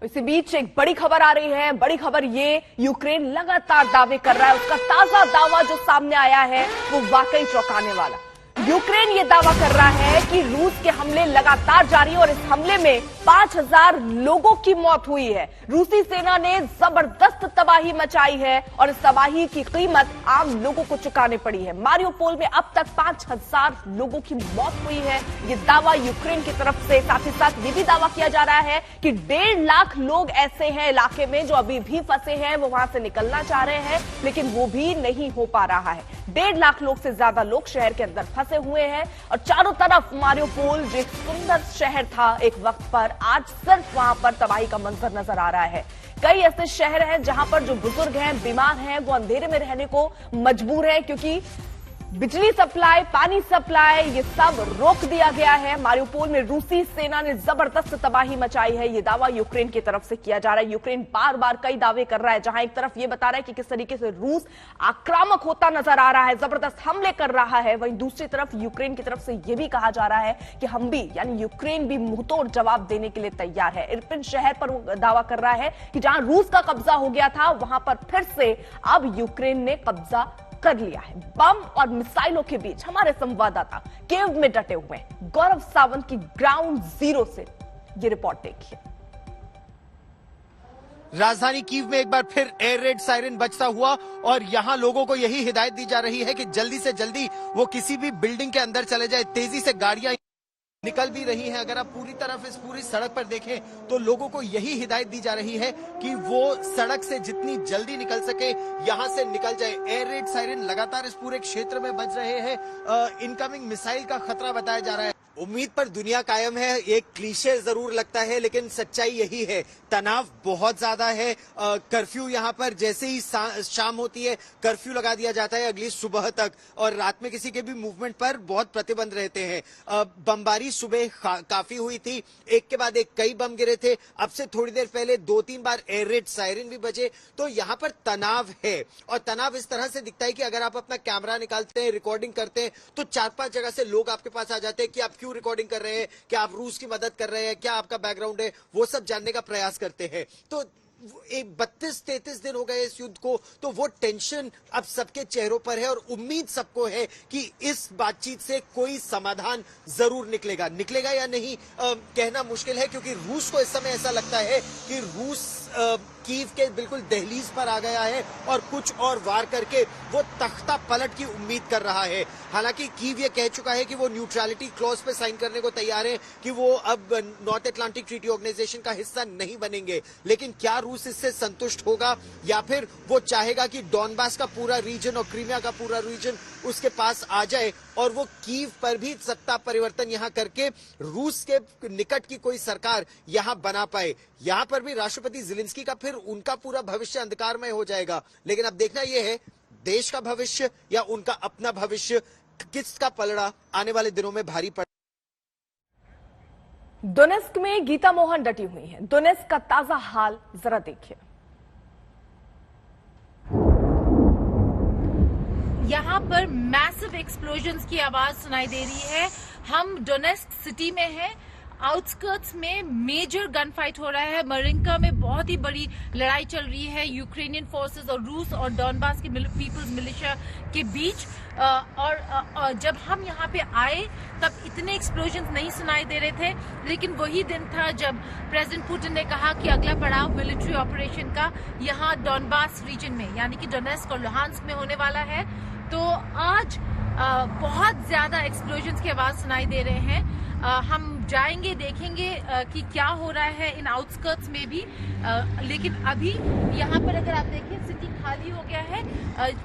इसी बीच एक बड़ी खबर आ रही है। बड़ी खबर ये, यूक्रेन लगातार दावे कर रहा है। उसका ताजा दावा जो सामने आया है वो वाकई चौंकाने वाला। यूक्रेन ये दावा कर रहा है कि रूस के हमले लगातार जारी है और इस हमले में 5000 लोगों की मौत हुई है। रूसी सेना ने जबरदस्त तबाही मचाई है और इस तबाही की कीमत आम लोगों को चुकानी पड़ी है। मारियोपोल में अब तक 5000 लोगों की मौत हुई है। ये दावा यूक्रेन की तरफ से। साथ ही साथ ये भी दावा किया जा रहा है कि 1.5 लाख लोग ऐसे हैं इलाके में जो अभी भी फंसे हैं, वो वहां से निकलना चाह रहे हैं लेकिन वो भी नहीं हो पा रहा है। 1.5 लाख लोग से ज्यादा लोग शहर के अंदर फंसे हुए हैं और चारों तरफ मारियोपोल जो एक सुंदर शहर था एक वक्त पर, आज सिर्फ वहां पर तबाही का मंजर नजर आ रहा है। कई ऐसे शहर हैं जहां पर जो बुजुर्ग हैं, बीमार हैं, वो अंधेरे में रहने को मजबूर हैं क्योंकि बिजली सप्लाई, पानी सप्लाई, ये सब रोक दिया गया है। मारियोपोल में रूसी सेना ने जबरदस्त तबाही मचाई है। ये दावा यूक्रेन की तरफ से किया जा रहा है। यूक्रेन बार बार कई दावे कर रहा है, जहां एक तरफ ये बता रहा है कि किस तरीके से रूस आक्रामक होता नजर आ रहा है, जबरदस्त हमले कर रहा है, वहीं दूसरी तरफ यूक्रेन की तरफ से यह भी कहा जा रहा है कि हम भी, यानी यूक्रेन भी मुंहतोड़ जवाब देने के लिए तैयार है। इरपिन शहर पर वो दावा कर रहा है कि जहां रूस का कब्जा हो गया था वहां पर फिर से अब यूक्रेन ने कब्जा कर लिया है। बम और मिसाइलों के बीच हमारे संवाददाता कीव में डटे हुए हैं। गौरव सावंत की ग्राउंड जीरो से ये रिपोर्ट देखिए। राजधानी कीव में एक बार फिर एयर रेड सायरन बजता हुआ और यहां लोगों को यही हिदायत दी जा रही है कि जल्दी से जल्दी वो किसी भी बिल्डिंग के अंदर चले जाए। तेजी से गाड़ियां निकल भी रही हैं। अगर आप पूरी तरफ इस पूरी सड़क पर देखें तो लोगों को यही हिदायत दी जा रही है कि वो सड़क से जितनी जल्दी निकल सके यहां से निकल जाए। एयर रेड सायरन लगातार इस पूरे क्षेत्र में बज रहे हैं। इनकमिंग मिसाइल का खतरा बताया जा रहा है। उम्मीद पर दुनिया कायम है, एक क्लीशे जरूर लगता है लेकिन सच्चाई यही है। तनाव बहुत ज्यादा है। कर्फ्यू यहाँ पर जैसे ही शाम होती है कर्फ्यू लगा दिया जाता है अगली सुबह तक और रात में किसी के भी मूवमेंट पर बहुत प्रतिबंध रहते हैं। बमबारी सुबह काफी हुई थी, एक के बाद एक कई बम गिरे थे। अब से थोड़ी देर पहले 2-3 बार एयर रेड सायरन भी बजे। तो यहाँ पर तनाव है और तनाव इस तरह से दिखता है कि अगर आप अपना कैमरा निकालते हैं, रिकॉर्डिंग करते हैं तो 4-5 जगह से लोग आपके पास आ जाते हैं कि आप क्यों रिकॉर्डिंग कर रहे हैं, क्या आप रूस की मदद कर रहे हैं, क्या आपका बैकग्राउंड है, वो सब जानने का प्रयास करते हैं। तो 32-33 दिन हो गए इस युद्ध को, तो वो टेंशन अब सबके चेहरों पर है और उम्मीद सबको है कि इस बातचीत से कोई समाधान जरूर निकलेगा या नहीं कहना मुश्किल है क्योंकि रूस को इस समय ऐसा लगता है कि रूस कीव के बिल्कुल दहलीज पर आ गया है और कुछ और वार करके वो तख्ता पलट की उम्मीद कर रहा है। हालांकि कीव ये कह चुका है कि वो न्यूट्रलिटी क्लॉज पे साइन करने को तैयार है कि वो अब नॉर्थ अटलांटिक ट्रीटी ऑर्गेनाइजेशन का हिस्सा नहीं बनेंगे। लेकिन क्या रूस इससे संतुष्ट होगा या फिर वो चाहेगा कि डॉनबास का पूरा रीजन और क्रीमिया का पूरा रीजन उसके पास आ जाए और वो कीव पर भी सत्ता परिवर्तन यहां करके रूस के निकट की कोई सरकार यहां बना पाए। यहां पर भी राष्ट्रपति ज़ेलेंस्की का फिर उनका पूरा भविष्य अंधकारमय हो जाएगा। लेकिन अब देखना यह है देश का भविष्य या उनका अपना भविष्य, किसका पलड़ा आने वाले दिनों में भारी पड़। डोनेस्क में गीता मोहन डटी हुई है। डोनेस्क का ताजा हाल जरा देखिए। यहाँ पर मैसिव एक्सप्लोजन्स की आवाज सुनाई दे रही है। हम डोनेस्क सिटी में हैं। आउटस्कर्ट्स में मेजर गन फाइट हो रहा है। मरिंका में बहुत ही बड़ी लड़ाई चल रही है यूक्रेनियन फोर्सेस और रूस और डॉनबास के पीपल्स मिलिशिया के बीच। और जब हम यहाँ पे आए तब इतने एक्सप्लोजन्स नहीं सुनाई दे रहे थे, लेकिन वही दिन था जब प्रेसिडेंट पुतिन ने कहा कि अगला पड़ाव मिलिट्री ऑपरेशन का यहाँ डॉनबास रीजन में यानी कि डोनेस्क और लुहांस्क में होने वाला है। तो आज बहुत ज्यादा एक्सप्लोजन्स की आवाज सुनाई दे रहे हैं। हम जाएंगे, देखेंगे कि क्या हो रहा है इन आउटस्कर्ट्स में भी। लेकिन अभी यहाँ पर अगर आप देखें सिटी खाली हो गया है।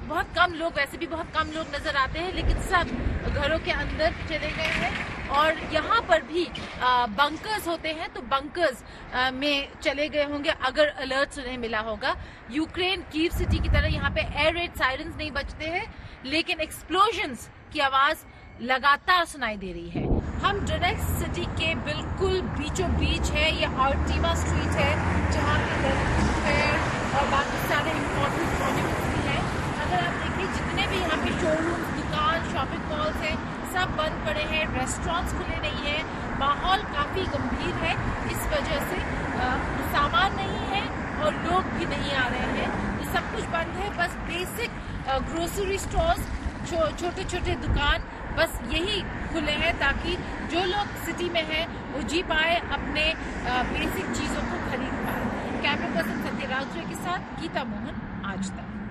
बहुत कम लोग, वैसे भी बहुत कम लोग नजर आते हैं, लेकिन सब घरों के अंदर चले गए हैं। और यहाँ पर भी बंकर्स होते हैं तो बंकर्स में चले गए होंगे अगर अलर्ट उन्हें मिला होगा। यूक्रेन कीव सिटी की तरह यहाँ पे एयर रेड सायरन्स नहीं बजते हैं, लेकिन एक्सप्लोजन्स की आवाज लगातार सुनाई दे रही है। हम डोनेस्क सिटी के बिल्कुल बीचों बीच है। ये आर्टीमा स्ट्रीट है जहाँ पे फेयर और बाकी सारे इम्पोर्टेंट मॉन्यूमेंट्स भी हैं। अगर आप देखिए जितने भी यहाँ पे शोरूम्स, दुकान, शॉपिंग मॉल्स हैं सब बंद पड़े हैं, रेस्टोरेंट्स खुले नहीं हैं। माहौल काफी गंभीर है। इस वजह से सामान कुछ बंद है, बस बेसिक ग्रोसरी स्टोर्स, छोटे छोटे दुकान बस यही खुले हैं ताकि जो लोग सिटी में हैं वो जी पाए, अपने बेसिक चीजों को खरीद पाए। कैमरा पर्सन सत्यराज के साथ गीता मोहन, आज तक।